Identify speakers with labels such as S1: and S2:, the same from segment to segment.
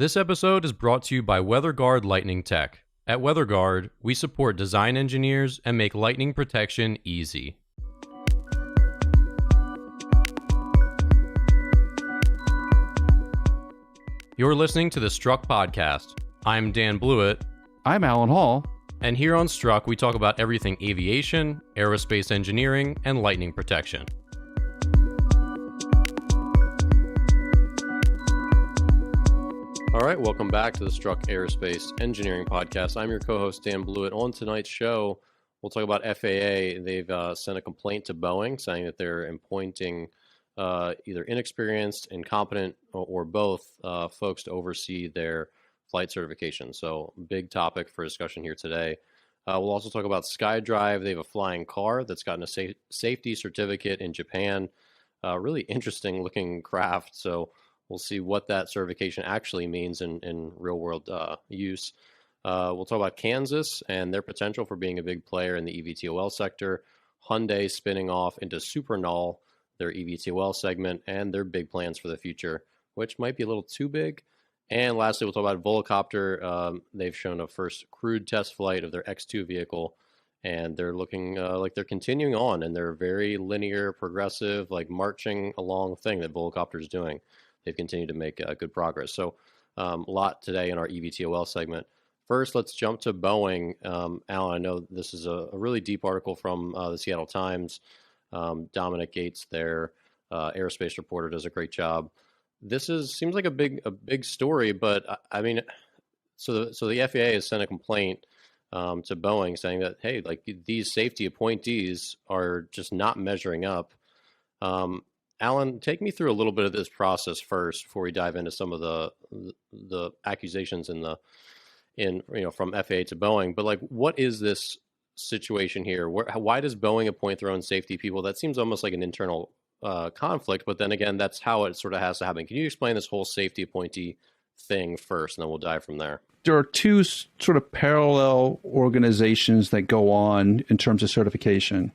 S1: This episode is brought to you by WeatherGuard Lightning Tech. At WeatherGuard, we support design engineers and make lightning protection easy. You're listening to the Struck Podcast. I'm Dan Blewett.
S2: I'm Alan Hall.
S1: And here on Struck, we talk about everything aviation, aerospace engineering, and lightning protection. All right, welcome back to the Struck Aerospace Engineering Podcast. I'm your co-host, Dan Blewett. On tonight's show, we'll talk about FAA. They've sent a complaint to Boeing saying that they're appointing either inexperienced, incompetent, or both folks to oversee their flight certification. So big topic for discussion here today. We'll also talk about Skydrive. They have a flying car that's gotten a safety certificate in Japan. Really interesting looking craft. So we'll see what that certification actually means in real world use. We'll talk about Kansas and their potential for being a big player in the EVTOL sector. Hyundai spinning off into Supernal, their EVTOL segment, and their big plans for the future, which might be a little too big. And lastly, we'll talk about Volocopter. They've shown a first crewed test flight of their X2 vehicle, and they're looking like they're continuing on, and they're very linear, progressive, like marching along thing that Volocopter is doing. They've continued to make good progress. So a lot today in our EVTOL segment. First, let's jump to Boeing. Alan, I know this is a really deep article from the Seattle Times. Dominic Gates, their aerospace reporter, does a great job. This seems like a big story, but I mean, so the FAA has sent a complaint to Boeing saying that, hey, like these safety appointees are just not measuring up. Alan, take me through a little bit of this process first before we dive into some of the accusations from FAA to Boeing. But like, what is this situation here? Why does Boeing appoint their own safety people? That seems almost like an internal conflict, but then again, that's how it sort of has to happen. Can you explain this whole safety appointee thing first, and then we'll dive from there?
S2: There are two sort of parallel organizations that go on in terms of certification.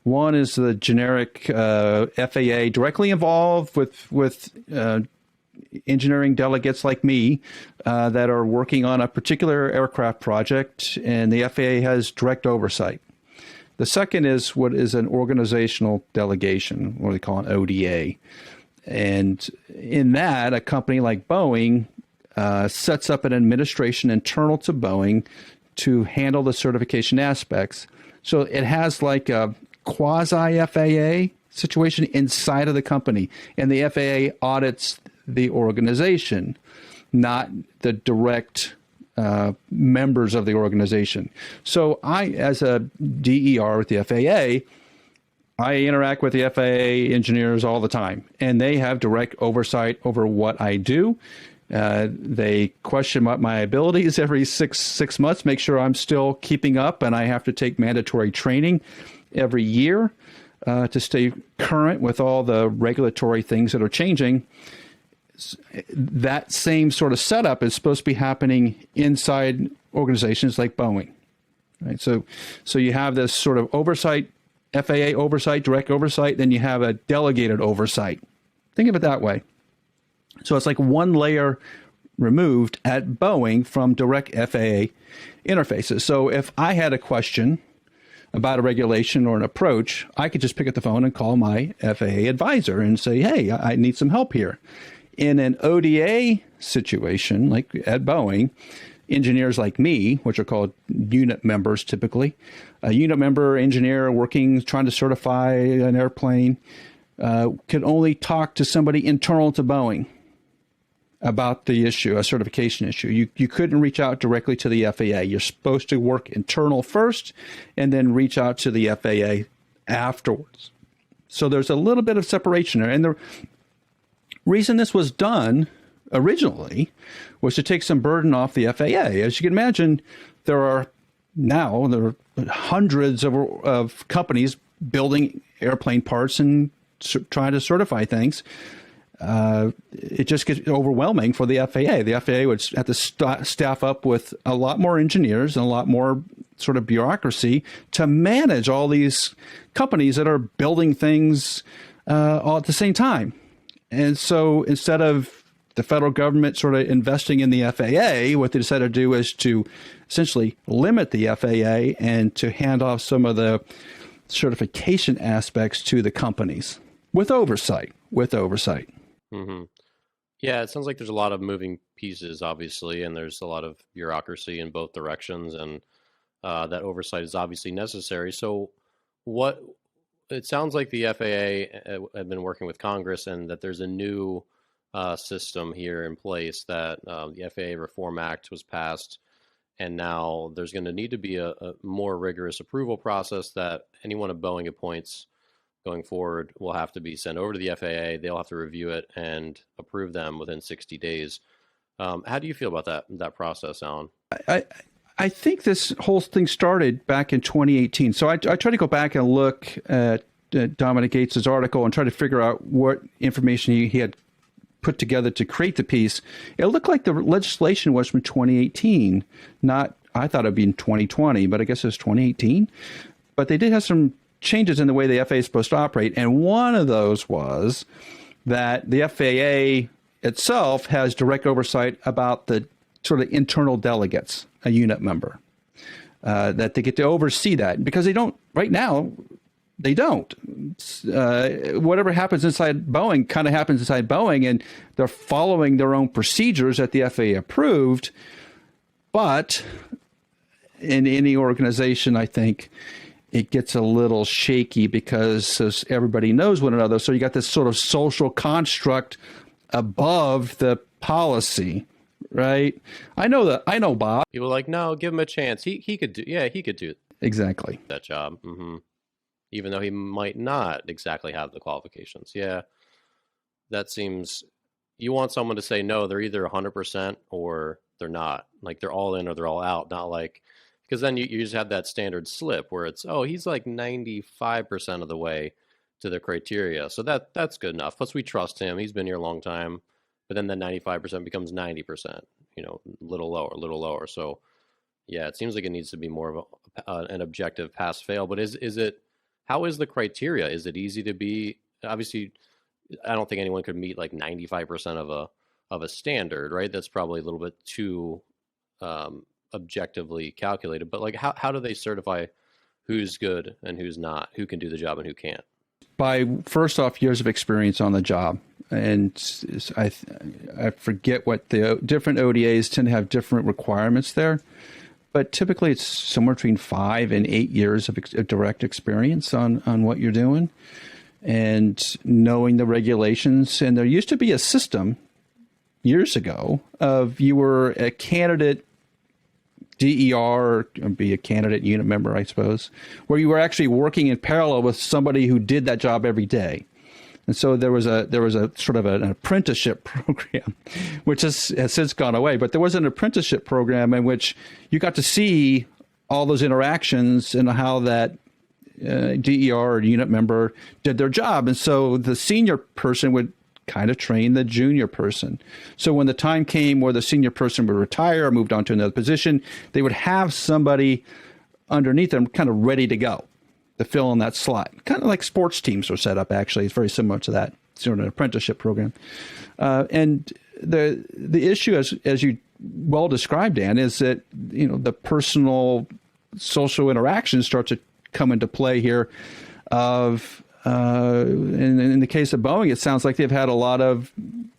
S2: One is the generic FAA directly involved with engineering delegates like me that are working on a particular aircraft project, and the FAA has direct oversight. The second is what is an organizational delegation, what they call an ODA. And in that, a company like Boeing sets up an administration internal to Boeing to handle the certification aspects. So it has like a quasi-FAA situation inside of the company, and the FAA audits the organization, not the direct members of the organization. So I, as a DER with the FAA, I interact with the FAA engineers all the time, and they have direct oversight over what I do. They question my abilities every six months, make sure I'm still keeping up, and I have to take mandatory training every year to stay current with all the regulatory things that are changing. That same sort of setup is supposed to be happening inside organizations like Boeing, right? So you have this sort of oversight, FAA oversight, direct oversight, then you have a delegated oversight. Think of it that way. So it's like one layer removed at Boeing from direct FAA interfaces. So if I had a question about a regulation or an approach, I could just pick up the phone and call my FAA advisor and say, hey, I need some help here. In an ODA situation, like at Boeing, engineers like me, which are called unit members typically, a unit member engineer trying to certify an airplane, can only talk to somebody internal to Boeing about the issue, a certification issue. You couldn't reach out directly to the FAA. You're supposed to work internal first and then reach out to the FAA afterwards. So there's a little bit of separation there. And the reason this was done originally was to take some burden off the FAA. As you can imagine, there are hundreds of companies building airplane parts and trying to certify things. It just gets overwhelming for the FAA. The FAA would have to staff up with a lot more engineers and a lot more sort of bureaucracy to manage all these companies that are building things all at the same time. And so instead of the federal government sort of investing in the FAA, what they decided to do is to essentially limit the FAA and to hand off some of the certification aspects to the companies with oversight.
S1: Mm-hmm. Yeah, it sounds like there's a lot of moving pieces, obviously, and there's a lot of bureaucracy in both directions, and that oversight is obviously necessary. So what it sounds like the FAA had been working with Congress, and that there's a new system here in place, that the FAA Reform Act was passed, and now there's going to need to be a more rigorous approval process that anyone at Boeing appoints going forward will have to be sent over to the FAA. They'll have to review it and approve them within 60 days. How do you feel about that process, Alan?
S2: I think this whole thing started back in 2018. So I tried to go back and look at Dominic Gates's article and try to figure out what information he had put together to create the piece. It looked like the legislation was from 2018, not, I thought it'd be in 2020, but I guess it was 2018. But they did have some changes in the way the FAA is supposed to operate. And one of those was that the FAA itself has direct oversight about the sort of internal delegates, a unit member, that they get to oversee that, because they don't right now. They don't. Whatever happens inside Boeing kind of happens inside Boeing, and they're following their own procedures that the FAA approved. But in any organization, I think it gets a little shaky because everybody knows one another. So you got this sort of social construct above the policy, right? I know Bob.
S1: People are like, no, give him a chance. He could do. Yeah, he could do
S2: exactly
S1: that job. Mm-hmm. Even though he might not exactly have the qualifications. Yeah, that seems, you want someone to say, no, they're either 100% or they're not. Like, they're all in or they're all out. Not like, because then you just have that standard slip where it's, oh, he's like 95% of the way to the criteria. So that's good enough. Plus, we trust him. He's been here a long time. But then that 95% becomes 90%, a little lower. So, yeah, it seems like it needs to be more of an objective pass-fail. But is it, how is the criteria? Is it easy to be? Obviously, I don't think anyone could meet like 95% of a standard, right? That's probably a little bit too objectively calculated. But like, how do they certify who's good and who's not, who can do the job and who can't?
S2: By first off, years of experience on the job. And I forget what the different ODAs tend to have different requirements there. But typically it's somewhere between 5 and 8 years of direct experience on what you're doing and knowing the regulations. And there used to be a system years ago of you were a candidate DER, or be a candidate unit member, I suppose, where you were actually working in parallel with somebody who did that job every day. And so there was a sort of an apprenticeship program, which has since gone away. But there was an apprenticeship program in which you got to see all those interactions and how that DER or unit member did their job. And so the senior person would kind of train the junior person. So when the time came where the senior person would retire or moved on to another position, they would have somebody underneath them kind of ready to go to fill in that slot. Kind of like sports teams are set up, actually. It's very similar to that. It's sort of an apprenticeship program. And the issue, as you well described, Dan, is that, the personal social interactions start to come into play here of, in the case of Boeing, it sounds like they've had a lot of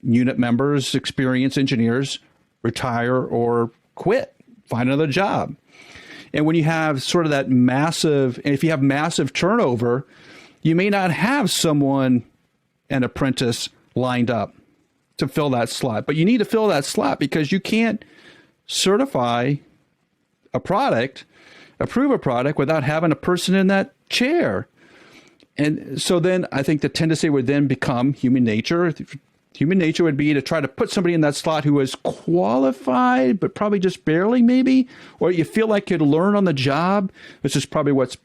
S2: unit members, experienced engineers retire or quit, find another job. And when you have sort of that massive, and if you have massive turnover, you may not have an apprentice lined up to fill that slot. But you need to fill that slot because you can't certify a product, approve a product without having a person in that chair. And so then I think the tendency would then become human nature. Human nature would be to try to put somebody in that slot who is qualified, but probably just barely maybe, or you feel like you'd learn on the job, which is probably what's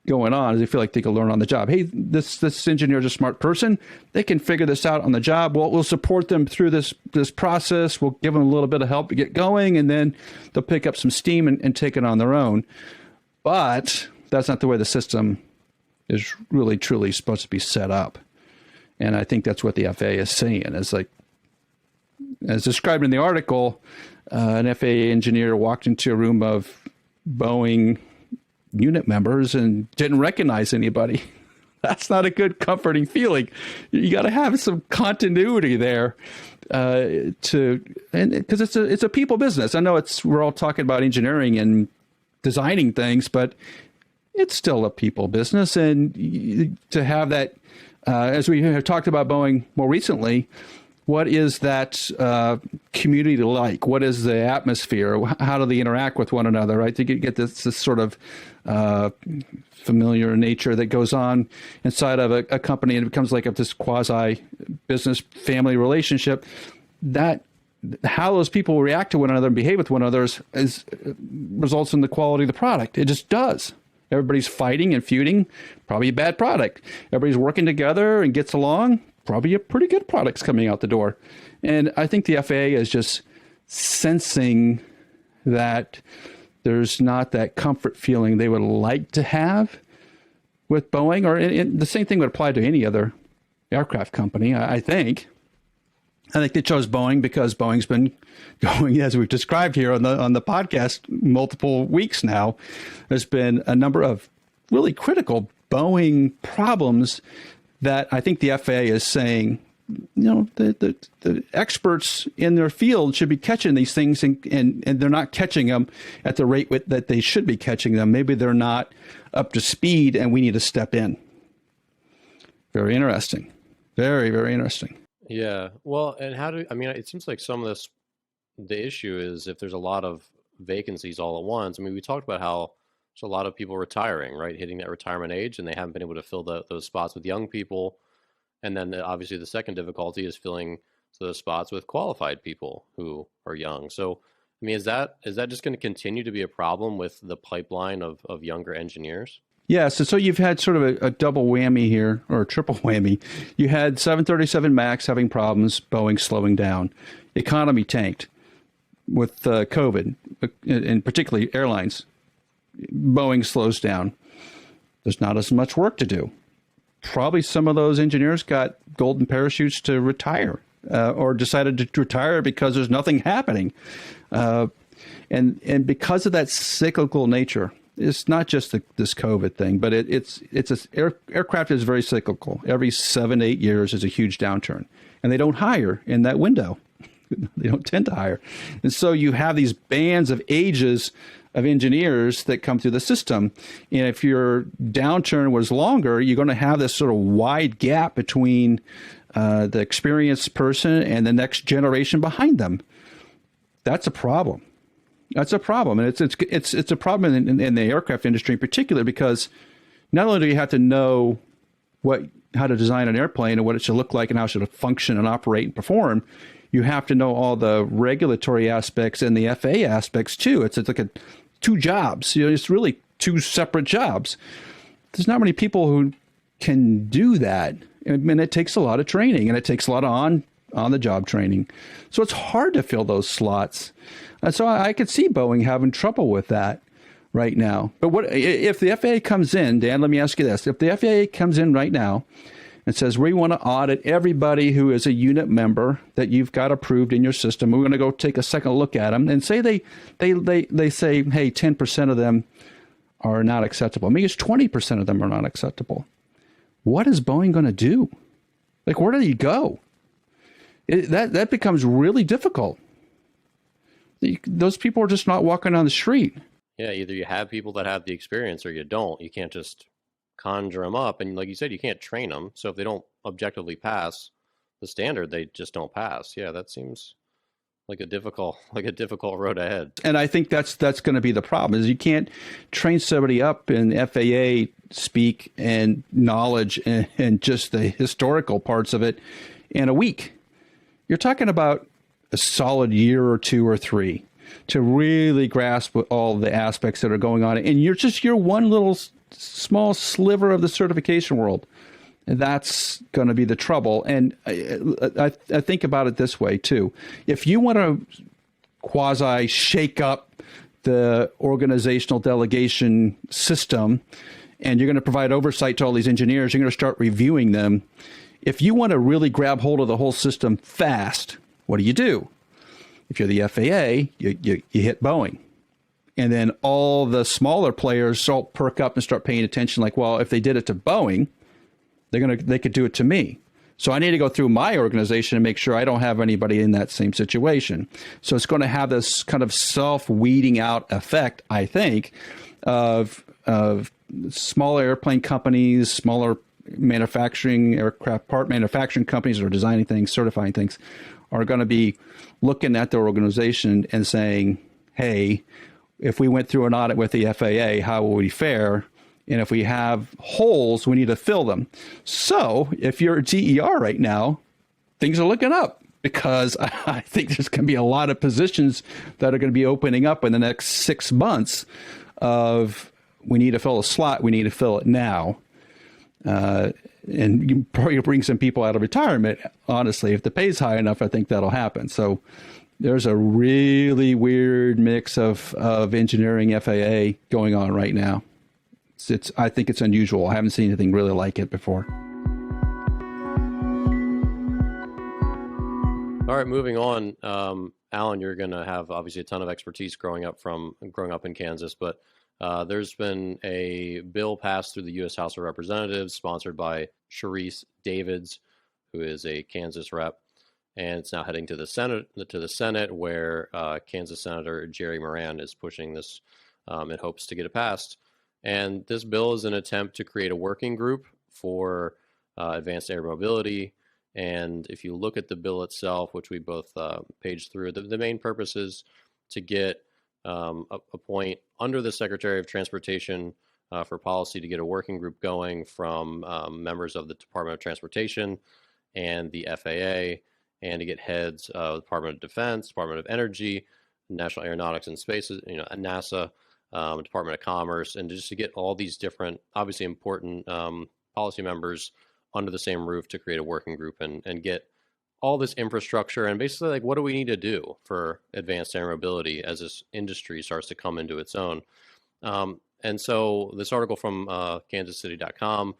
S2: going on, is they feel like they can learn on the job. Hey, this engineer is a smart person. They can figure this out on the job. Well, we'll support them through this process. We'll give them a little bit of help to get going, and then they'll pick up some steam and take it on their own. But that's not the way the system is really, truly supposed to be set up. And I think that's what the FAA is saying. It's like, As described in the article, an FAA engineer walked into a room of Boeing unit members and didn't recognize anybody. That's not a good, comforting feeling. You got to have some continuity there, because it's a people business. I know we're all talking about engineering and designing things, but it's still a people business. And to have that, as we have talked about Boeing more recently, what is that community like? What is the atmosphere? How do they interact with one another, right? To get this sort of familiar nature that goes on inside of a company, and it becomes like this quasi-business family relationship. That how those people react to one another and behave with one another results in the quality of the product. It just does. Everybody's fighting and feuding, probably a bad product. Everybody's working together and gets along, probably a pretty good product's coming out the door. And I think the FAA is just sensing that there's not that comfort feeling they would like to have with Boeing, or the same thing would apply to any other aircraft company, I think. I think they chose Boeing because Boeing's been going, as we've described here on the podcast, multiple weeks now. There's been a number of really critical Boeing problems that I think the FAA is saying, the experts in their field should be catching these things, and they're not catching them at the rate that they should be catching them. Maybe they're not up to speed, and we need to step in. Very interesting. Very, very interesting.
S1: Yeah. Well, and it seems like some of this, the issue is if there's a lot of vacancies all at once. I mean, we talked about how there's a lot of people retiring, right? Hitting that retirement age, and they haven't been able to fill those spots with young people. And then obviously the second difficulty is filling those spots with qualified people who are young. So, I mean, is that just going to continue to be a problem with the pipeline of younger engineers?
S2: Yeah, so you've had sort of a double whammy here, or a triple whammy. You had 737 MAX having problems, Boeing slowing down. Economy tanked with COVID, and particularly airlines. Boeing slows down. There's not as much work to do. Probably some of those engineers got golden parachutes to retire, or decided to retire because there's nothing happening. And because of that cyclical nature, it's not just this COVID thing, but aircraft is very cyclical. Every 7 to 8 years is a huge downturn, and they don't hire in that window. They don't tend to hire. And so you have these bands of ages of engineers that come through the system. And if your downturn was longer, you're going to have this sort of wide gap between the experienced person and the next generation behind them. That's a problem. That's a problem. And it's a problem in the aircraft industry in particular, because not only do you have to know how to design an airplane and what it should look like and how it should function and operate and perform, you have to know all the regulatory aspects and the FAA aspects too. It's like two jobs. It's really two separate jobs. There's not many people who can do that. I mean, it takes a lot of training, and it takes a lot of on-the-job training. So it's hard to fill those slots. And so I could see Boeing having trouble with that right now. But what if the FAA comes in, Dan, let me ask you this. If the FAA comes in right now and says, we want to audit everybody who is a unit member that you've got approved in your system, we're going to go take a second look at them, and say they say, hey, 10% of them are not acceptable. Maybe it's 20% of them are not acceptable. What is Boeing going to do? Like, where do you go? That becomes really difficult. Those people are just not walking on the street.
S1: Yeah, either you have people that have the experience or you don't. You can't just conjure them up. And like you said, you can't train them. So if they don't objectively pass the standard, they just don't pass. Yeah, that seems like a difficult road ahead.
S2: And I think that's going to be the problem, is you can't train somebody up in FAA speak and knowledge and just the historical parts of it in a week. You're talking about a solid year or two or three to really grasp all the aspects that are going on. And you're one little small sliver of the certification world. And that's going to be the trouble. And I think about it this way, too. If you want to quasi shake up the organizational delegation system, and you're going to provide oversight to all these engineers, you're going to start reviewing them. If you want to really grab hold of the whole system fast, what do? If you're the FAA, you hit Boeing. And then all the smaller players all perk up and start paying attention like, well, if they did it to Boeing, they could do it to me. So I need to go through my organization and make sure I don't have anybody in that same situation. So it's going to have this kind of self-weeding out effect, I think, of smaller airplane companies, smaller aircraft part manufacturing companies that are designing things, certifying things, are going to be looking at their organization and saying, hey, if we went through an audit with the FAA, how will we fare? And if we have holes, we need to fill them. So if you're a DER right now, things are looking up, because I think there's going to be a lot of positions that are going to be opening up in the next 6 months of, we need to fill a slot, we need to fill it now. And you probably bring some people out of retirement. Honestly, if the pay's high enough, I think that'll happen. So there's a really weird mix of engineering FAA going on right now. I think it's unusual. I haven't seen anything really like it before.
S1: All right, moving on. Alan, you're going to have obviously a ton of expertise growing up in Kansas, but there's been a bill passed through the U.S. House of Representatives, sponsored by Sharice Davids, who is a Kansas rep, and it's now heading to the Senate, where Kansas Senator Jerry Moran is pushing this in hopes to get it passed. And this bill is an attempt to create a working group for advanced air mobility. And if you look at the bill itself, which we both paged through, the main purpose is to get a point under the Secretary of Transportation for policy to get a working group going from members of the Department of Transportation and the FAA, and to get heads of the Department of Defense, Department of Energy, National Aeronautics and Space, NASA, Department of Commerce, and just to get all these different, obviously important policy members under the same roof to create a working group and get all this infrastructure, and basically, like, what do we need to do for advanced air mobility as this industry starts to come into its own? And so this article from kansascity.com,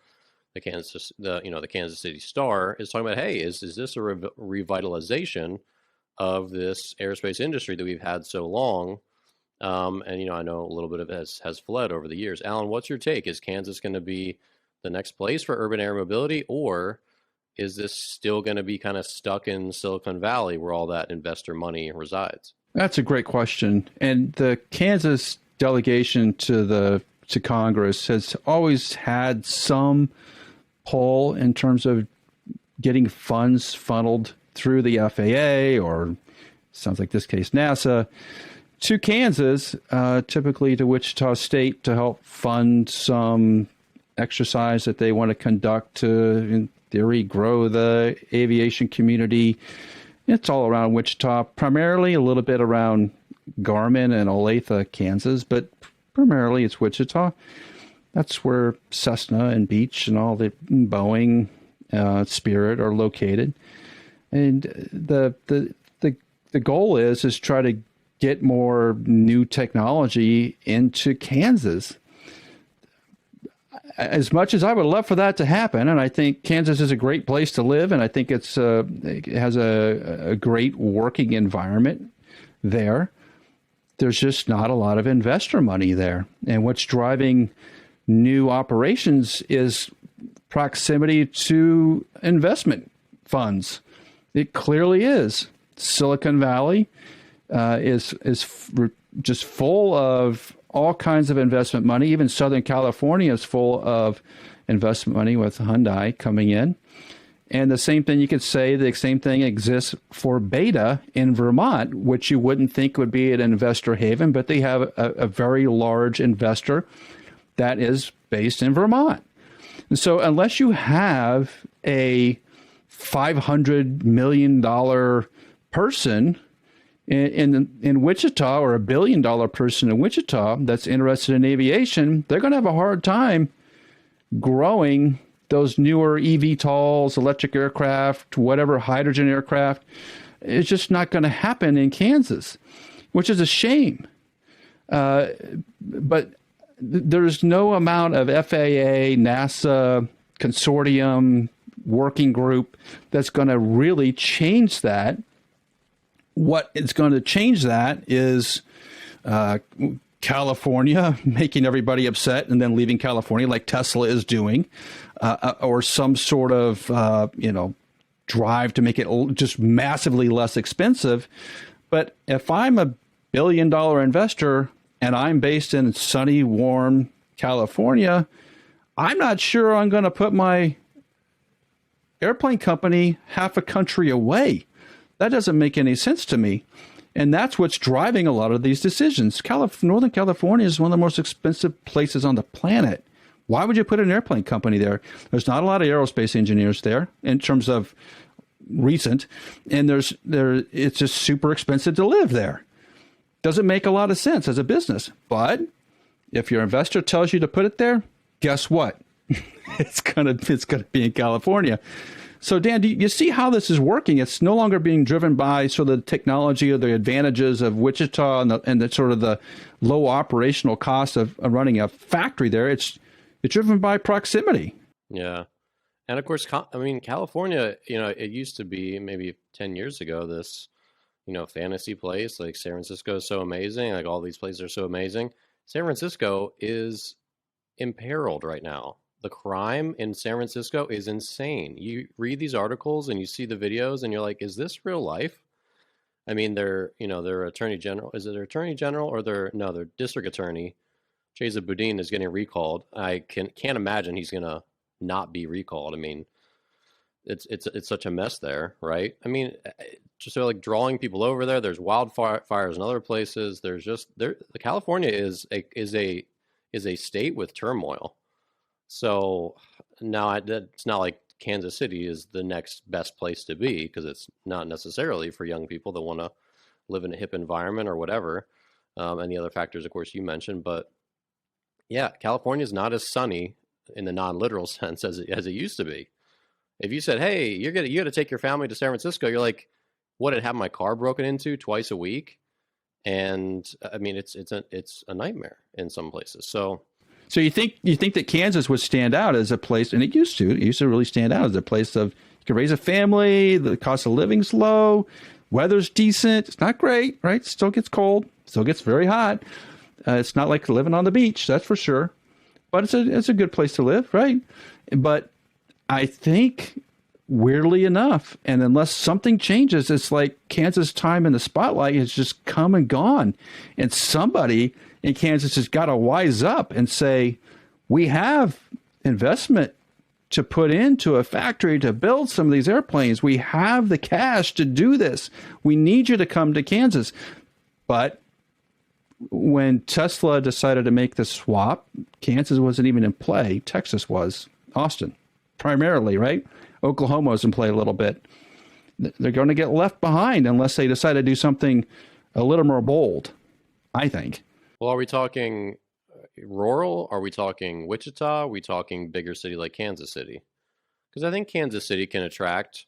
S1: the Kansas City Star, is talking about, hey, is this a revitalization of this aerospace industry that we've had so long? And I know a little bit of it has fled over the years. Alan, what's your take? Is Kansas going to be the next place for urban air mobility, or is this still going to be kind of stuck in Silicon Valley where all that investor money resides?
S2: That's a great question. And the Kansas delegation to Congress has always had some pull in terms of getting funds funneled through the FAA, or sounds like this case NASA, to Kansas, typically to Wichita State, to help fund some exercise that they want to conduct to, in theory, grow the aviation community. It's all around Wichita, primarily a little bit around Garmin and Olathe, Kansas, but primarily it's Wichita. That's where Cessna and Beech and all the Boeing, Spirit are located. And the goal is try to get more new technology into Kansas. As much as I would love for that to happen, and I think Kansas is a great place to live, and I think it has a great working environment there, there's just not a lot of investor money there. And what's driving new operations is proximity to investment funds. It clearly is. Silicon Valley is just full of all kinds of investment money. Even Southern California is full of investment money with Hyundai coming in. And the same thing, you could say the same thing exists for Beta in Vermont, which you wouldn't think would be an investor haven, but they have a very large investor that is based in Vermont. And so unless you have a $500 million person in Wichita, or $1 billion person in Wichita that's interested in aviation, they're going to have a hard time growing those newer EVTOLs, electric aircraft, whatever, hydrogen aircraft. It's just not going to happen in Kansas, which is a shame. But there's no amount of FAA, NASA, consortium, working group that's going to really change that. what is going to change that is California making everybody upset and then leaving California like Tesla is doing, or some sort of, drive to make it just massively less expensive. But if I'm a $1 billion investor and I'm based in sunny, warm California, I'm not sure I'm going to put my airplane company half a country away. That doesn't make any sense to me. And that's what's driving a lot of these decisions. Northern California is one of the most expensive places on the planet. Why would you put an airplane company there? There's not a lot of aerospace engineers there in terms of recent, and it's just super expensive to live there. Doesn't make a lot of sense as a business. But if your investor tells you to put it there, guess what? It's gonna be in California. So, Dan, do you see how this is working? It's no longer being driven by sort of the technology or the advantages of Wichita and the sort of the low operational cost of running a factory there. It's driven by proximity.
S1: Yeah. And of course, California, it used to be maybe 10 years ago, this, fantasy place like San Francisco is so amazing. Like all these places are so amazing. San Francisco is imperiled right now. The crime in San Francisco is insane. You read these articles and you see the videos and you're like, is this real life? I mean, their attorney general, is it their attorney general or their district attorney, Chesa Boudin, is getting recalled. I can't imagine he's going to not be recalled. I mean, it's such a mess there, right? I mean, just like drawing people over there. There's wildfires in other places. California is a state with turmoil. So now it's not like Kansas City is the next best place to be, because it's not necessarily for young people that want to live in a hip environment or whatever. And the other factors, of course, you mentioned. But yeah, California is not as sunny in the non-literal sense as it used to be. If you said, hey, you got to take your family to San Francisco, you're like, what, I'd have my car broken into twice a week? And I mean, it's a nightmare in some places. So
S2: you think that Kansas would stand out as a place, and it used to really stand out as a place of, you can raise a family, the cost of living's low, weather's decent, it's not great, right? Still gets cold, still gets very hot. It's not like living on the beach, that's for sure. But it's a good place to live, right? But I think, weirdly enough, and unless something changes, it's like Kansas' time in the spotlight has just come and gone. And somebody in Kansas has got to wise up and say, we have investment to put into a factory to build some of these airplanes. We have the cash to do this. We need you to come to Kansas. But when Tesla decided to make the swap, Kansas wasn't even in play. Texas was. Austin, primarily, right? Oklahoma was in play a little bit. They're going to get left behind unless they decide to do something a little more bold, I think.
S1: Well, are we talking rural? Are we talking Wichita? Are we talking bigger city like Kansas City? Because I think Kansas City can attract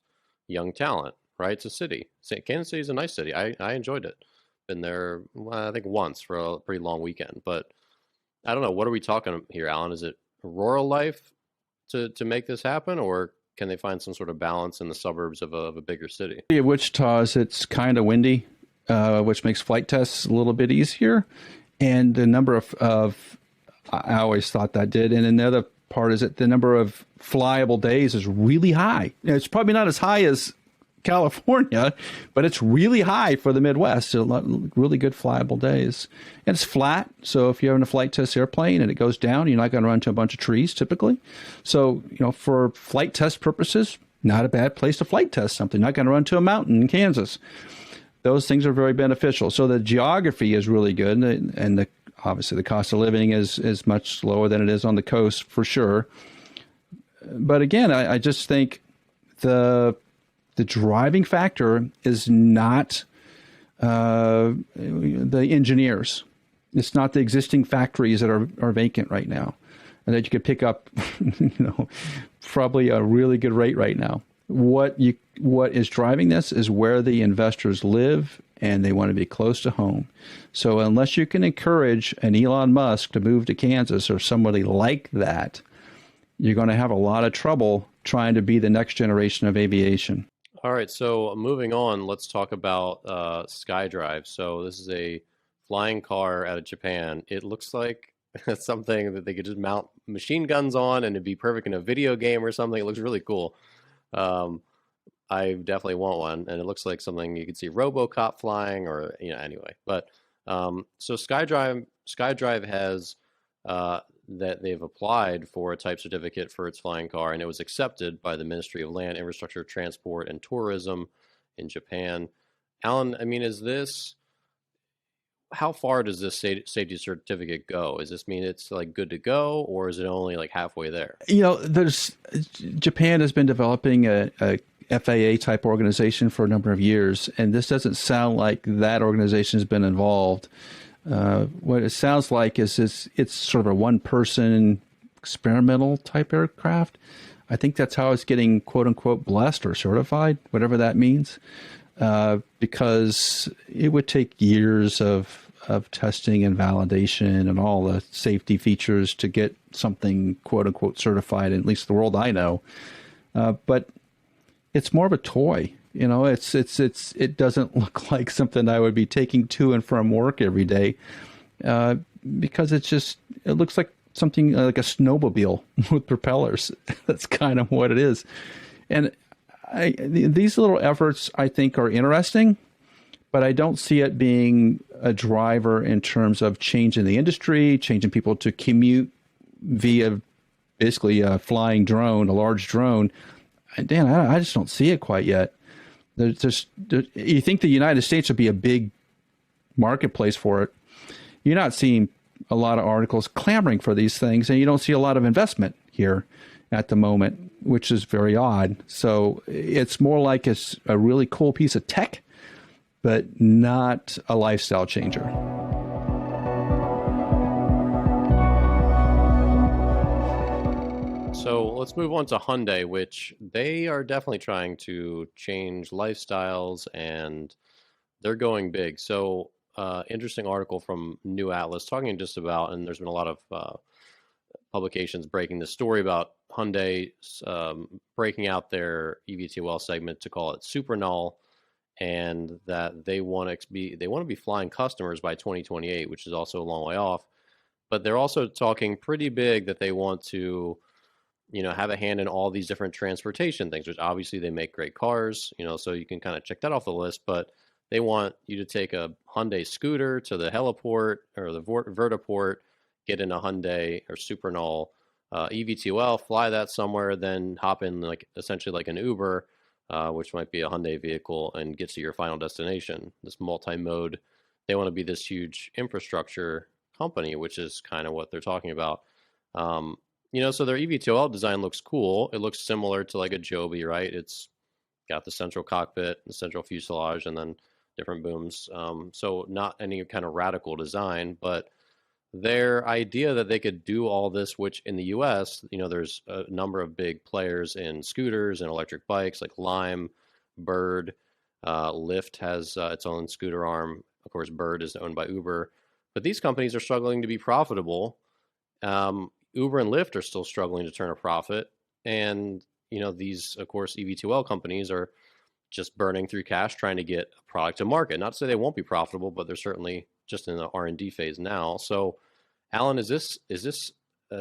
S1: young talent, right? It's a city. Kansas City is a nice city. I enjoyed it. Been there, I think, once for a pretty long weekend. But I don't know. What are we talking here, Alan? Is it rural life to make this happen, or can they find some sort of balance in the suburbs of a bigger city?
S2: Yeah, Wichita, it's kind of windy, which makes flight tests a little bit easier. And the number of I always thought that did. And another part is that the number of flyable days is really high. It's probably not as high as California, but it's really high for the Midwest. So really good flyable days. And it's flat. So if you're in a flight test airplane and it goes down, you're not going to run into a bunch of trees typically. So, for flight test purposes, not a bad place to flight test something. Not going to run into a mountain in Kansas. Those things are very beneficial. So the geography is really good, and obviously the cost of living is much lower than it is on the coast for sure. But again, I just think the driving factor is not the engineers. It's not the existing factories that are vacant right now, and that you could pick up, probably a really good rate right now. What is driving this is where the investors live, and they want to be close to home. So unless you can encourage an Elon Musk to move to Kansas or somebody like that, you're going to have a lot of trouble trying to be the next generation of aviation.
S1: All right, so moving on, let's talk about Skydrive. So this is a flying car out of Japan. It looks like something that they could just mount machine guns on and it'd be perfect in a video game or something. It looks really cool. Um, I definitely want one, and it looks like something you could see RoboCop flying, or anyway. But so Skydrive has that they've applied for a type certificate for its flying car, and it was accepted by the Ministry of Land, Infrastructure, Transport, and Tourism in Japan. Alan, I mean, how far does this safety certificate go? Does this mean it's like good to go, or is it only like halfway there?
S2: Japan has been developing a FAA type organization for a number of years, and this doesn't sound like that organization has been involved. What it sounds like is it's sort of a one-person experimental type aircraft. I think that's how it's getting quote unquote blessed or certified, whatever that means, because it would take years of testing and validation and all the safety features to get something quote unquote certified, in at least the world I know. But it's more of a toy. It doesn't look like something I would be taking to and from work every day, because it looks like something like a snowmobile with propellers. That's kind of what it is. And these little efforts, I think, are interesting, but I don't see it being a driver in terms of changing the industry, changing people to commute via basically a flying drone, a large drone. Dan, I just don't see it quite yet. You think the United States would be a big marketplace for it. You're not seeing a lot of articles clamoring for these things, and you don't see a lot of investment here at the moment, which is very odd. So it's more like it's a really cool piece of tech, but not a lifestyle changer.
S1: So let's move on to Hyundai, which they are definitely trying to change lifestyles, and they're going big. So interesting article from New Atlas talking just about, and there's been a lot of publications breaking the story about Hyundai breaking out their EVTOL segment to call it Supernal, and that they want to be flying customers by 2028, which is also a long way off. But they're also talking pretty big that they want to have a hand in all these different transportation things, which obviously they make great cars, so you can kind of check that off the list, but they want you to take a Hyundai scooter to the heliport or the vertiport, get in a Hyundai or Supernal EVTOL, fly that somewhere, then hop in essentially like an Uber, which might be a Hyundai vehicle, and get to your final destination. This multi-mode, they want to be this huge infrastructure company, which is kind of what they're talking about. So their EVTOL design looks cool. It looks similar to like a Joby, right? It's got the central cockpit, the central fuselage, and then different booms. So not any kind of radical design, but their idea that they could do all this, which in the US, there's a number of big players in scooters and electric bikes like Lime, Bird, Lyft has its own scooter arm. Of course, Bird is owned by Uber, but these companies are struggling to be profitable. Uber and Lyft are still struggling to turn a profit. And, these, of course, EVTOL companies are just burning through cash trying to get a product to market. Not to say they won't be profitable, but they're certainly just in the R&D phase now. So, Alan, is this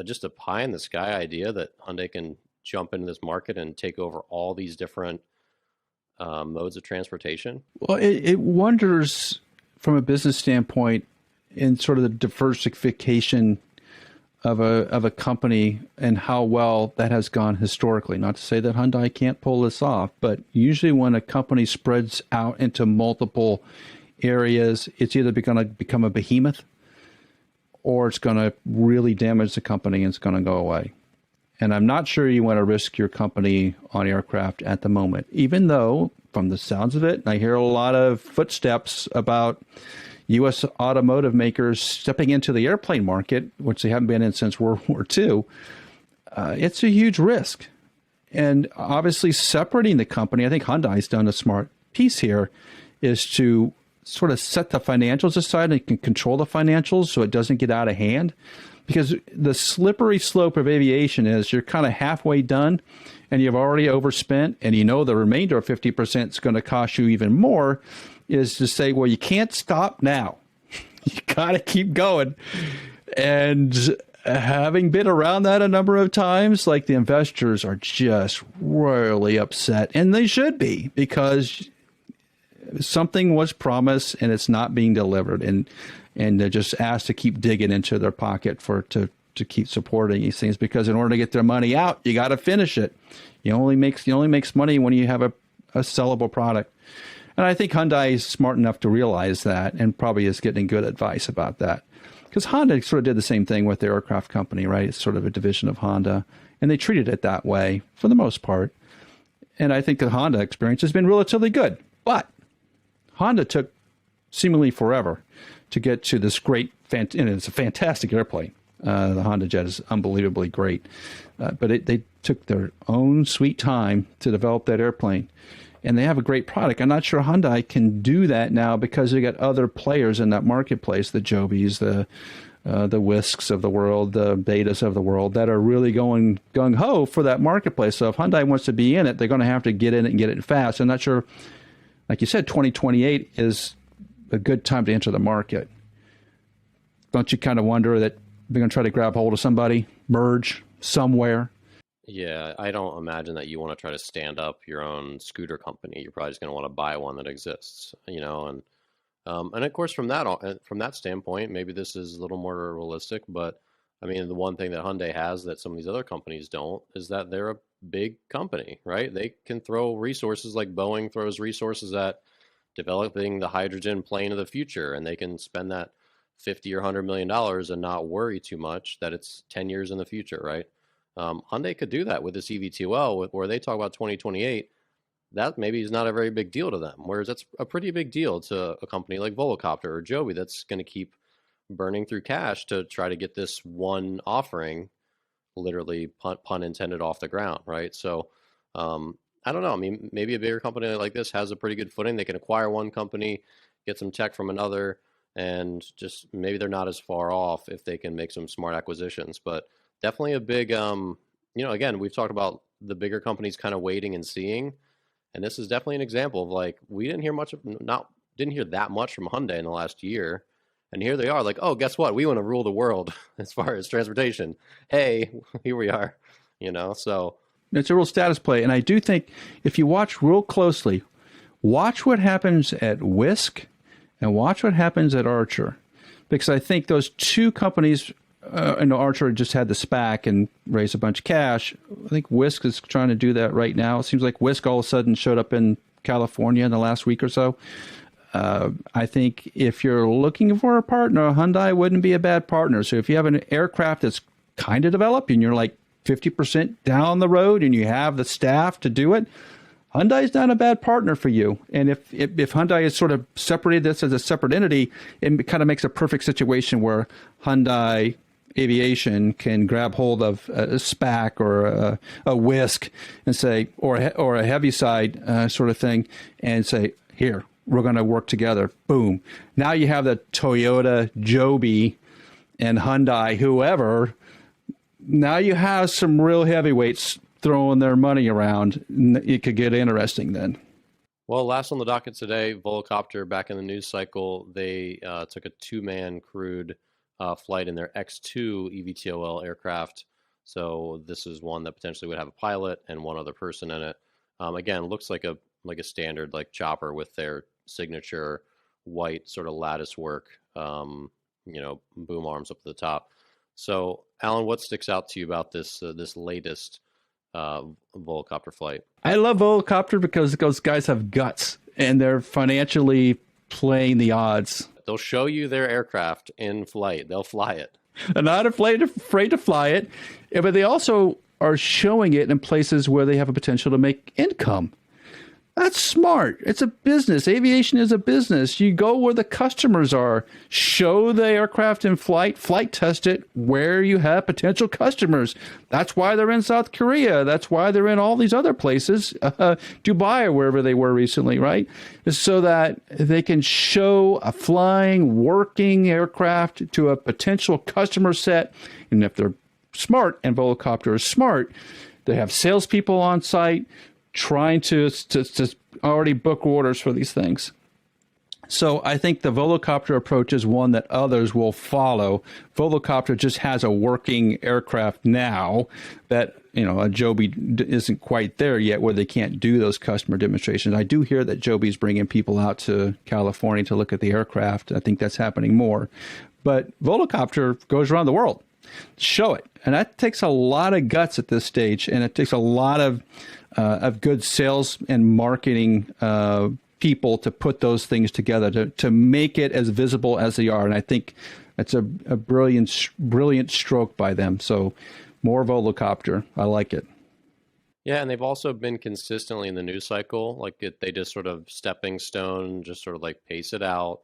S1: just a pie in the sky idea that Hyundai can jump into this market and take over all these different modes of transportation?
S2: Well, it wonders from a business standpoint in sort of the diversification of a company and how well that has gone historically. Not to say that Hyundai can't pull this off, but usually when a company spreads out into multiple areas, it's either going to become a behemoth or it's going to really damage the company and it's going to go away. And I'm not sure you want to risk your company on aircraft at the moment, even though from the sounds of it, I hear a lot of footsteps about U.S. automotive makers stepping into the airplane market, which they haven't been in since World War II. It's a huge risk. And obviously separating the company, I think Hyundai's done a smart piece here, is to sort of set the financials aside and can control the financials so it doesn't get out of hand. because the slippery slope of aviation is you're kind of halfway done and you've already overspent, and you know the remainder of 50% is going to cost you even more, is to say, well, you can't stop now. You got to keep going. And having been around that a number of times, like, the investors are just royally upset, and they should be, because something was promised and it's not being delivered, and they're just asked to keep digging into their pocket to keep supporting these things, because in order to get their money out, you got to finish it. You only makes money when you have a sellable product. And I think Hyundai is smart enough to realize that, and probably is getting good advice about that. Because Honda sort of did the same thing with their aircraft company, right? It's sort of a division of Honda, and they treated it that way for the most part. And I think the Honda experience has been relatively good. But Honda took seemingly forever to get to this great, and it's a fantastic airplane. The Honda Jet is unbelievably great. But they took their own sweet time to develop that airplane. And they have a great product. I'm not sure Hyundai can do that now, because they got other players in that marketplace, the Jobys, the Whisks of the world, the Betas of the world, that are really going gung-ho for that marketplace. So if Hyundai wants to be in it, they're going to have to get in it and get it fast. I'm not sure, like you said, 2028 is a good time to enter the market. Don't you kind of wonder that they're going to try to grab hold of somebody, merge somewhere?
S1: Yeah, I don't imagine that you want to try to stand up your own scooter company. You're probably just going to want to buy one that exists, and of course from that standpoint, maybe this is a little more realistic. But I mean, the one thing that Hyundai has that some of these other companies don't is that they're a big company, right? They can throw resources like Boeing throws resources at developing the hydrogen plane of the future, and they can spend that $50 or $100 million and not worry too much that it's 10 years in the future, right? Hyundai could do that with this EVTOL, where they talk about 2028. That maybe is not a very big deal to them, whereas that's a pretty big deal to a company like Volocopter or Joby that's going to keep burning through cash to try to get this one offering, literally pun intended, off the ground, right? So I don't know. I mean, maybe a bigger company like this has a pretty good footing. They can acquire one company, get some tech from another, and just maybe they're not as far off if they can make some smart acquisitions. But definitely a big, again, we've talked about the bigger companies kind of waiting and seeing, and this is definitely an example of, like, we didn't hear that much from Hyundai in the last year, and here they are, like, oh, guess what? We want to rule the world as far as transportation. Hey, here we are, So
S2: it's a real status play, and I do think if you watch real closely, watch what happens at Whisk and watch what happens at Archer, because I think those two companies. Archer just had the SPAC and raised a bunch of cash. I think Whisk is trying to do that right now. It seems like Whisk all of a sudden showed up in California in the last week or so. I think if you're looking for a partner, Hyundai wouldn't be a bad partner. So if you have an aircraft that's kind of developed and you're like 50% down the road and you have the staff to do it, Hyundai's not a bad partner for you. And if Hyundai is sort of separated this as a separate entity, it kind of makes a perfect situation where Hyundai Aviation can grab hold of a SPAC or a Whisk and say, or a Heaviside sort of thing, and say, here, we're going to work together. Boom. Now you have the Toyota, Joby, and Hyundai, whoever. Now you have some real heavyweights throwing their money around. It could get interesting then.
S1: Well, last on the docket today, Volocopter, back in the news cycle, they took a two-man crewed flight in their X2 EVTOL aircraft. So this is one that potentially would have a pilot and one other person in it. Again, looks like a standard chopper with their signature white sort of lattice work, boom arms up to the top. So, Alan, what sticks out to you about this latest Volocopter flight?
S2: I love Volocopter because those guys have guts and they're financially playing the odds.
S1: They'll show you their aircraft in flight. They'll fly it.
S2: They're not afraid to fly it, but they also are showing it in places where they have a potential to make income. That's smart. It's a business. Aviation is a business. You go where the customers are. Show the aircraft in flight test it where you have potential customers. That's why they're in South Korea. That's why they're in all these other places, Dubai or wherever they were recently, right? So that they can show a flying, working aircraft to a potential customer set. And if they're smart, and Volocopter is smart, they have salespeople on site trying to already book orders for these things. So I think the Volocopter approach is one that others will follow. Volocopter just has a working aircraft now that, a Joby isn't quite there yet where they can't do those customer demonstrations. I do hear that Joby's bringing people out to California to look at the aircraft. I think that's happening more. But Volocopter goes around the world. Show it. And that takes a lot of guts at this stage, and it takes a lot of good sales and marketing people to put those things together to make it as visible as they are. And I think that's a brilliant stroke by them. So more Volocopter. I like it.
S1: Yeah, and they've also been consistently in the news cycle. Like they just sort of stepping stone, just sort of like pace it out.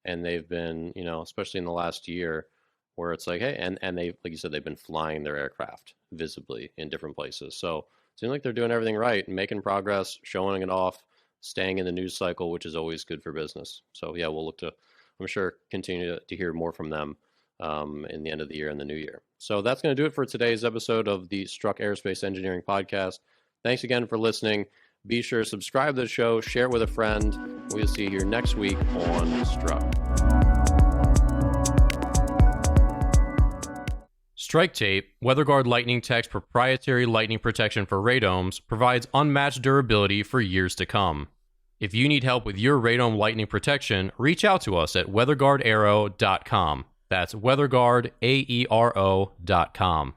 S1: And they've been, especially in the last year, where it's like, hey, and they, like you said, they've been flying their aircraft visibly in different places. So it seems like they're doing everything right and making progress, showing it off, staying in the news cycle, which is always good for business. So yeah, we'll look to, I'm sure, continue to hear more from them in the end of the year and the new year. So that's going to do it for today's episode of the Struck Aerospace Engineering Podcast. Thanks again for listening. Be sure to subscribe to the show, share it with a friend. We'll see you here next week on Struck. Strike Tape, WeatherGuard Lightning Tech's proprietary lightning protection for radomes, provides unmatched durability for years to come. If you need help with your radome lightning protection, reach out to us at weatherguardaero.com. That's weatherguardaero.com.